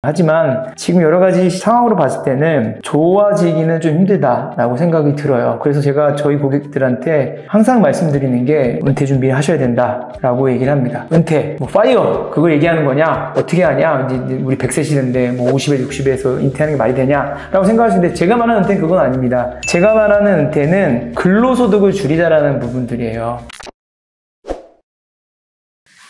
하지만 지금 여러 가지 상황으로 봤을 때는 좋아지기는 좀 힘들다라고 생각이 들어요. 그래서 제가 저희 고객들한테 항상 말씀드리는 게 은퇴 준비를 하셔야 된다라고 얘기를 합니다. 은퇴, 파이어 그걸 얘기하는 거냐? 어떻게 하냐? 이제 우리 100세 시대인데 50에 60에서 은퇴하는 게 말이 되냐? 라고 생각하시는데 제가 말하는 은퇴는 그건 아닙니다. 제가 말하는 은퇴는 근로소득을 줄이자라는 부분들이에요.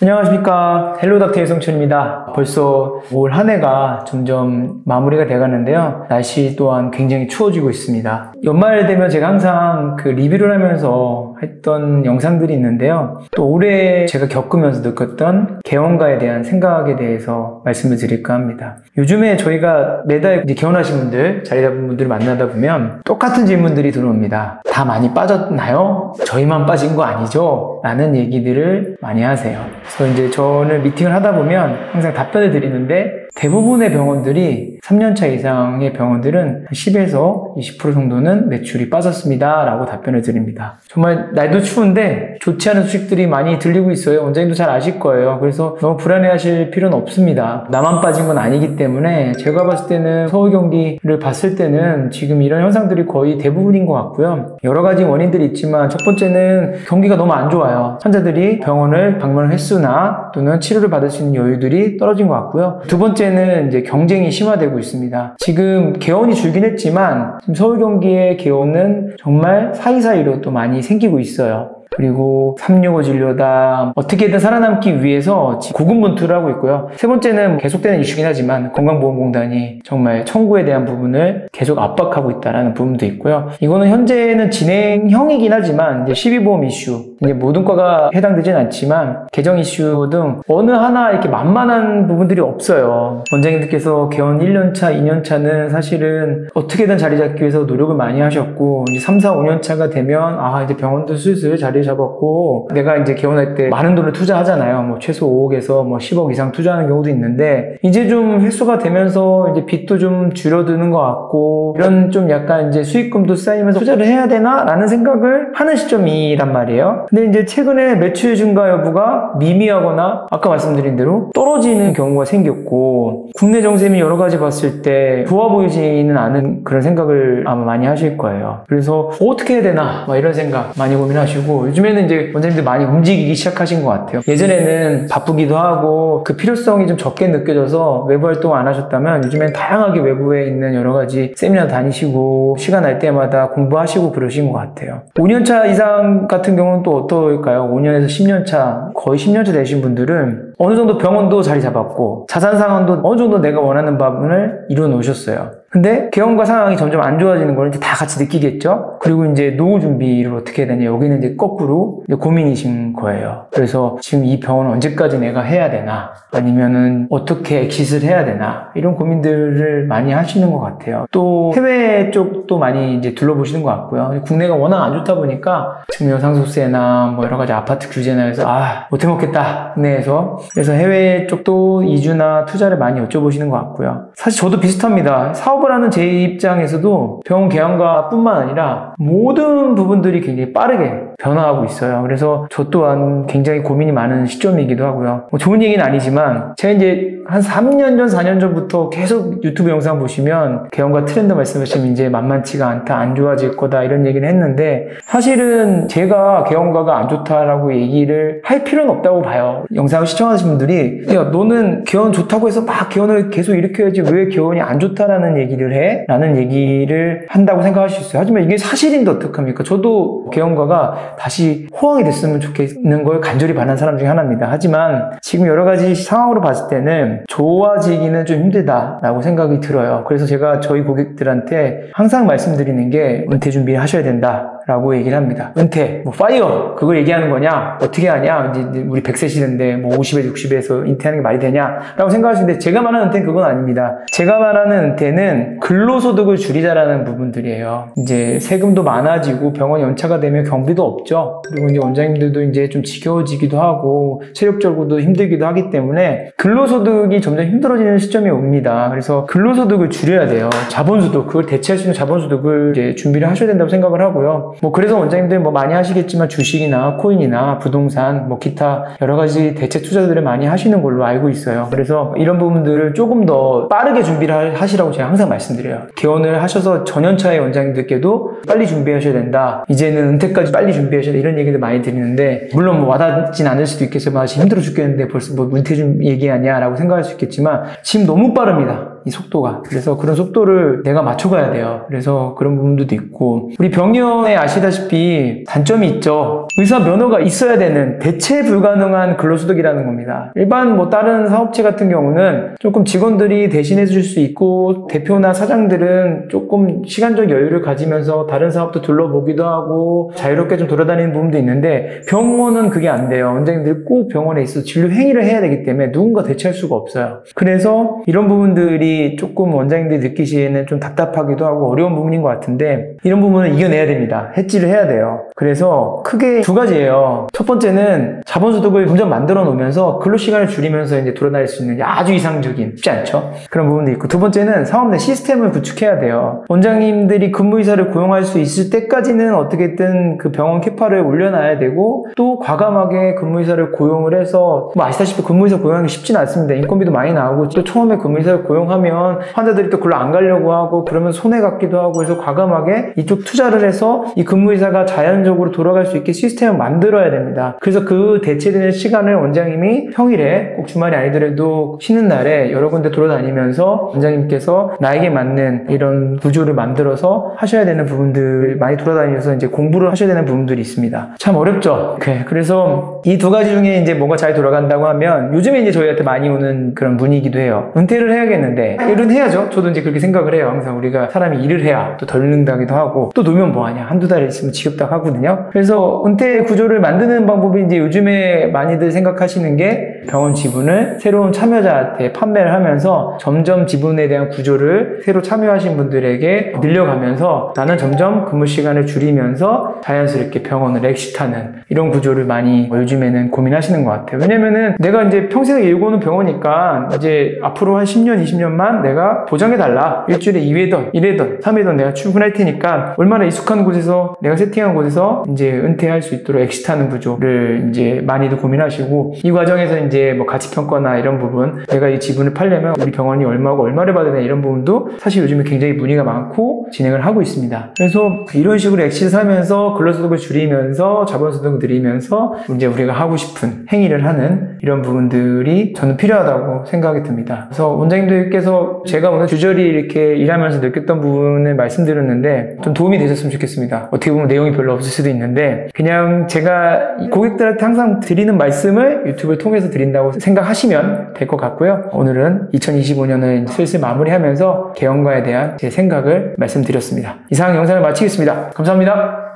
안녕하십니까. 헬로닥터 이성춘입니다. 벌써 올 한 해가 점점 마무리가 돼가는데요. 날씨 또한 굉장히 추워지고 있습니다. 연말 되면 제가 항상 그 리뷰를 하면서 했던 영상들이 있는데요. 또 올해 제가 겪으면서 느꼈던 개원가에 대한 생각에 대해서 말씀을 드릴까 합니다. 요즘에 저희가 매달 이제 개원하신 분들, 자리 잡은 분들을 만나다 보면 똑같은 질문들이 들어옵니다. 다 많이 빠졌나요? 저희만 빠진 거 아니죠? 라는 얘기들을 많이 하세요. 그래서 이제 저는 미팅을 하다 보면 항상 답변을 드리는데 대부분의 병원들이 3년차 이상의 병원들은 10에서 20% 정도는 매출이 빠졌습니다 라고 답변을 드립니다. 정말 날도 추운데 좋지 않은 소식들이 많이 들리고 있어요. 원장님도 잘 아실 거예요. 그래서 너무 불안해하실 필요는 없습니다. 나만 빠진 건 아니기 때문에 제가 봤을 때는 서울 경기를 봤을 때는 지금 이런 현상들이 거의 대부분인 것 같고요. 여러 가지 원인들이 있지만 첫 번째는 경기가 너무 안 좋아요. 환자들이 병원을 방문할 횟수나 또는 치료를 받을 수 있는 여유들이 떨어진 것 같고요. 두 번째는 이제 경쟁이 심화되고 있습니다. 지금 개원이 줄긴 했지만 지금 서울 경기의 개원은 정말 사이사이로 또 많이 생기고 있어요. 그리고 365 진료다 어떻게든 살아남기 위해서 고군분투를 하고 있고요. 세 번째는 계속되는 이슈긴 하지만 건강보험공단이 정말 청구에 대한 부분을 계속 압박하고 있다는 부분도 있고요. 이거는 현재는 진행형이긴 하지만 이제 시비보험 이슈, 이제 모든 과가 해당되진 않지만 개정 이슈 등 어느 하나 이렇게 만만한 부분들이 없어요. 원장님들께서 개원 1년차, 2년차는 사실은 어떻게든 자리 잡기 위해서 노력을 많이 하셨고 이제 3, 4, 5년차가 되면 이제 병원도 슬슬 자리 잡았고 내가 이제 개원할 때 많은 돈을 투자하잖아요. 최소 5억에서 10억 이상 투자하는 경우도 있는데 이제 좀 횟수가 되면서 이제 빚도 좀 줄어드는 것 같고 이런 좀 약간 이제 수익금도 쌓이면서 투자를 해야 되나? 라는 생각을 하는 시점이란 말이에요. 근데 이제 최근에 매출 증가 여부가 미미하거나 아까 말씀드린 대로 떨어지는 경우가 생겼고 국내 정세미 여러 가지 봤을 때 좋아 보이지는 않은 그런 생각을 아마 많이 하실 거예요. 그래서 어떻게 해야 되나? 이런 생각 많이 고민하시고 요즘에는 이제 원장님들 많이 움직이기 시작하신 것 같아요. 예전에는 바쁘기도 하고 그 필요성이 좀 적게 느껴져서 외부 활동 안 하셨다면 요즘엔 다양하게 외부에 있는 여러 가지 세미나 다니시고 시간 날 때마다 공부하시고 그러신 것 같아요. 5년차 이상 같은 경우는 또 어떨까요? 5년에서 10년차, 거의 10년차 되신 분들은 어느 정도 병원도 자리 잡았고 자산 상황도 어느 정도 내가 원하는 부분을 이루어 놓으셨어요. 근데 개원가 상황이 점점 안 좋아지는 걸 이제 다 같이 느끼겠죠? 그리고 이제 노후 준비를 어떻게 해야 되냐. 여기는 이제 거꾸로 이제 고민이신 거예요. 그래서 지금 이 병원은 언제까지 내가 해야 되나? 아니면은 어떻게 엑싯을 해야 되나? 이런 고민들을 많이 하시는 것 같아요. 또 해외 쪽도 많이 이제 둘러보시는 것 같고요. 국내가 워낙 안 좋다 보니까 증여상속세나 여러 가지 아파트 규제나 해서 못 해먹겠다. 국내에서. 그래서 해외 쪽도 이주나 투자를 많이 여쭤보시는 것 같고요. 사실 저도 비슷합니다. 사업을 하는 제 입장에서도 병원 개원가뿐만 아니라 모든 부분들이 굉장히 빠르게 변화하고 있어요. 그래서 저 또한 굉장히 고민이 많은 시점이기도 하고요. 좋은 얘기는 아니지만 제가 이제 한 3년 전, 4년 전부터 계속 유튜브 영상 보시면 개원가 트렌드 말씀하시면 이제 만만치가 않다, 안 좋아질 거다 이런 얘기를 했는데 사실은 제가 개원가가 안 좋다라고 얘기를 할 필요는 없다고 봐요. 영상을 시청하시는 분들이 야 너는 개원 좋다고 해서 막 개원을 계속 일으켜야지 왜 개원이 안 좋다라는 얘기를 해? 라는 얘기를 한다고 생각하실 수 있어요. 하지만 이게 사실인데 어떡합니까? 저도 개원가가 다시 호황이 됐으면 좋겠는 걸 간절히 바라는 사람 중에 하나입니다. 하지만 지금 여러 가지 상황으로 봤을 때는 좋아지기는 좀 힘들다라고 생각이 들어요. 그래서 제가 저희 고객들한테 항상 말씀드리는 게 은퇴 준비를 하셔야 된다. 라고 얘기를 합니다. 은퇴, 파이어 그걸 얘기하는 거냐? 어떻게 하냐? 이제 우리 100세 시대인데 50에 60에서 은퇴하는 게 말이 되냐? 라고 생각하시는데 제가 말하는 은퇴는 그건 아닙니다. 제가 말하는 은퇴는 근로소득을 줄이자라는 부분들이에요. 이제 세금도 많아지고 병원 연차가 되면 경비도 없죠. 그리고 이제 원장님들도 이제 좀 지겨워지기도 하고 체력적으로도 힘들기도 하기 때문에 근로소득이 점점 힘들어지는 시점이 옵니다. 그래서 근로소득을 줄여야 돼요. 자본소득, 그걸 대체할 수 있는 자본소득을 이제 준비를 하셔야 된다고 생각을 하고요. 뭐 그래서 원장님들 뭐 많이 하시겠지만 주식이나 코인이나 부동산 뭐 기타 여러 가지 대체 투자들을 많이 하시는 걸로 알고 있어요. 그래서 이런 부분들을 조금 더 빠르게 준비를 하시라고 제가 항상 말씀드려요. 개원을 하셔서 전연차의 원장님들께도 빨리 준비하셔야 된다. 이제는 은퇴까지 빨리 준비하셔야 된다. 이런 얘기들 많이 드리는데 물론 뭐 와닿진 않을 수도 있겠지만 지금 힘들어 죽겠는데 벌써 뭐 은퇴 좀 얘기하냐 라고 생각할 수 있겠지만 지금 너무 빠릅니다. 이 속도가. 그래서 그런 속도를 내가 맞춰가야 돼요. 그래서 그런 부분도 있고 우리 병리원에 아시다시피 단점이 있죠. 의사 면허가 있어야 되는 대체 불가능한 근로소득이라는 겁니다. 일반 뭐 다른 사업체 같은 경우는 조금 직원들이 대신해 줄 수 있고 대표나 사장들은 조금 시간적 여유를 가지면서 다른 사업도 둘러보기도 하고 자유롭게 좀 돌아다니는 부분도 있는데 병원은 그게 안 돼요. 원장님들 꼭 병원에 있어서 진료 행위를 해야 되기 때문에 누군가 대체할 수가 없어요. 그래서 이런 부분들이 조금 원장님들이 느끼시기에는 좀 답답하기도 하고 어려운 부분인 것 같은데 이런 부분은 이겨내야 됩니다. 해지를 해야 돼요. 그래서 크게 두 가지예요. 첫 번째는 자본소득을 점점 만들어 놓으면서 근로시간을 줄이면서 이제 돌아다닐 수 있는 아주 이상적인, 쉽지 않죠? 그런 부분도 있고 두 번째는 사업 내 시스템을 구축해야 돼요. 원장님들이 근무의사를 고용할 수 있을 때까지는 어떻게든 그 병원 캐파를 올려놔야 되고 또 과감하게 근무의사를 고용을 해서 뭐 아시다시피 근무의사 고용하기 쉽지는 않습니다. 인건비도 많이 나오고 또 처음에 근무의사를 고용하면 환자들이 또 글로 안 가려고 하고 그러면 손해 같기도 하고 해서 과감하게 이쪽 투자를 해서 이 근무의사가 자연적으로 돌아갈 수 있게 시스템을 만들어야 됩니다. 그래서 그 대체되는 시간을 원장님이 평일에 꼭 주말이 아니더라도 쉬는 날에 여러 군데 돌아다니면서 원장님께서 나에게 맞는 이런 구조를 만들어서 하셔야 되는 부분들 많이 돌아다니면서 이제 공부를 하셔야 되는 부분들이 있습니다. 참 어렵죠. 그래서 이 두 가지 중에 이제 뭐가 잘 돌아간다고 하면 요즘에 이제 저희한테 많이 오는 그런 문의이기도 해요. 은퇴를 해야겠는데 일은 해야죠. 저도 이제 그렇게 생각을 해요. 항상 우리가 사람이 일을 해야 또 덜 늙다기도 하고 또 놀면 뭐하냐. 한두 달 있으면 지겹다 하거든요. 그래서 은퇴 구조를 만드는 방법이 이제 요즘에 많이들 생각하시는 게 병원 지분을 새로운 참여자한테 판매를 하면서 점점 지분에 대한 구조를 새로 참여하신 분들에게 늘려가면서 나는 점점 근무 시간을 줄이면서 자연스럽게 병원을 엑시트하는 이런 구조를 많이 요즘에는 고민하시는 것 같아요. 왜냐면은 내가 이제 평생을 일고는 병원이니까 이제 앞으로 한 10년, 20년만 내가 보장해달라. 일주일에 2회든 1회든 3회든 내가 출근할 테니까 얼마나 익숙한 곳에서 내가 세팅한 곳에서 이제 은퇴할 수 있도록 엑시트하는 구조를 이제 많이들 고민하시고 이 과정에서 이제 뭐 가치평가나 이런 부분 내가 이 지분을 팔려면 우리 병원이 얼마고 얼마를 받아야 되나 이런 부분도 사실 요즘에 굉장히 문의가 많고 진행을 하고 있습니다. 그래서 이런 식으로 엑시트를 하면서 근로소득을 줄이면서 자본소득을 늘리면서 이제 우리가 하고 싶은 행위를 하는 이런 부분들이 저는 필요하다고 생각이 듭니다. 그래서 원장님들께서 제가 오늘 주저리 이렇게 일하면서 느꼈던 부분을 말씀드렸는데 좀 도움이 되셨으면 좋겠습니다. 어떻게 보면 내용이 별로 없을 수도 있는데 그냥 제가 고객들한테 항상 드리는 말씀을 유튜브를 통해서 드린다고 생각하시면 될 것 같고요. 오늘은 2025년을 슬슬 마무리하면서 개원과에 대한 제 생각을 말씀드렸습니다. 이상 영상을 마치겠습니다. 감사합니다.